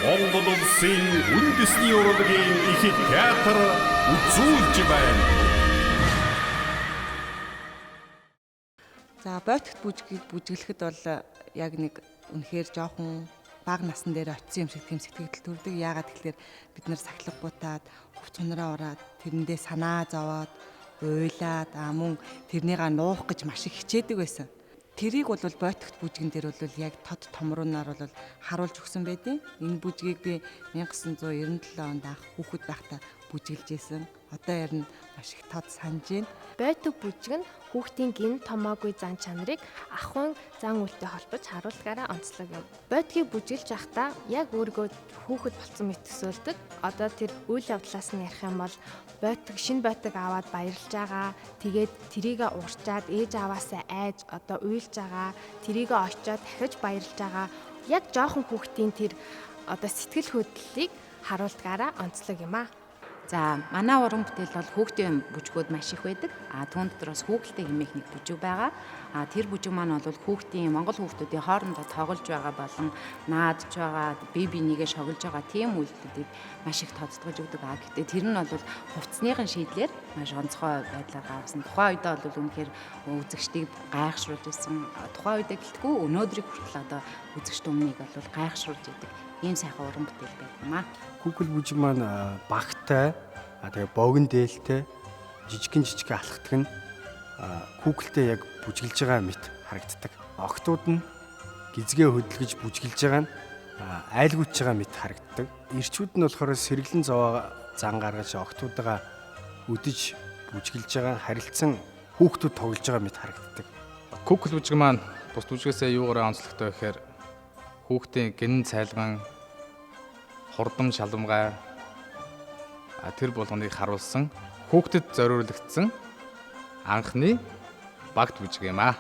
Монгол улсын үндэсний урлагийн их театр үзүүлж байна. За бойтогт бүжгийг бүжиглэхэд бол яг нэг үнэхээр жоохон бага насн дээр очисон юм шиг тийм сэтгэл төрдөг. Яагаад тэгэхээр бид нар сахилга бутаад, хувцснараа ураад, тэрэндээ санаа зовоод, уйлаад, мөн тэрнийга нуух гэж маш их хичээдэг байсан. Тэрийг бол бойтогт бүжгэн дээр бол яг тод томруунаар бол харуулж өгсөн байдیں۔ Энэ бүжгийг би 1997 онд анх хүүхэд байхдаа бүжиглэж байсан. Одоо ярина маш их тод санаж байна. Бойтог бүжиг нь хүүхдийн гин томоогүй зан чанарыг ахуйн зан үйлтэй холбож харуулдгаараа онцлог юм. Бойтгийг бүжиглж байхдаа яг өөрийгөө хүүхэд болсон мэт төсөөлдөг. Одоо тэр үйл явдлаас нь ярих юм бол шинэ бойтог аваад баярлж байгаа. Тэгээд тэрийгэ уурчаад ээж аваасаа айж одоо уйлж байгаа. Тэрийгэ очиод дахиж баярлж байгаа. Яг жоохон хүүхдийн тэр одоо сэтгэл хөдлөлийг харуулдгаараа онцлог юм аа. За манай уран бүтээл бол хүүхдийн бүжгүүд маш их байдаг. Түүн дотор бас хүүхэлтэй хэмээх нэг бүжиг байгаа. Тэр бүжиг маань бол хүүхдийн монгол хүүхдүүдийн хоорондоо тоглож байгаа болон наадж байгаа, бие бинийгээ шоглож байгаа тийм үйлдэлүүдийг маш их тодтогж өгдөг. Гэхдээ тэр нь бол хувцсныхын шийдлэр маш онцгой байдлаар гаргасан. Тухайн үедээ бол үнэхээр үзэгчдийг гайхшруулж ирсэн. Тухайн үедээ гэлтгүй өнөөдрийг хүртэл одоо үзэгчд өмнөийг бол гайхшруулж идэг. Ийм сайхан уран бүтээл байдаг юм аа. Хүүхэл бүжиг маань багтай, тэгээ богино дээлтэй, жижигхэн алхдаг нь хүүхэлтэй яг бүжиглж байгаа мэт харагддаг. Охтууд нь гизгээ хөдөлгөж бүжиглж байгаа нь айлгүйж байгаа мэт харагддаг. Ирчүүд нь болохоор сэргэлэн зан гаргаж охтуудаа өдөж бүжиглж байгаа харилцан хүүхдүүд тоглож байгаа мэт харагддаг. Хүүхэл бүжиг маань бус бүжгээс юугаараа онцлогтой гэхээр хүүхдийн гинэн цайлган хурдам шаламгай тэр болгоныг харуулсан хүүхдэд зориулагдсан анхны багт бүжиг юм аа.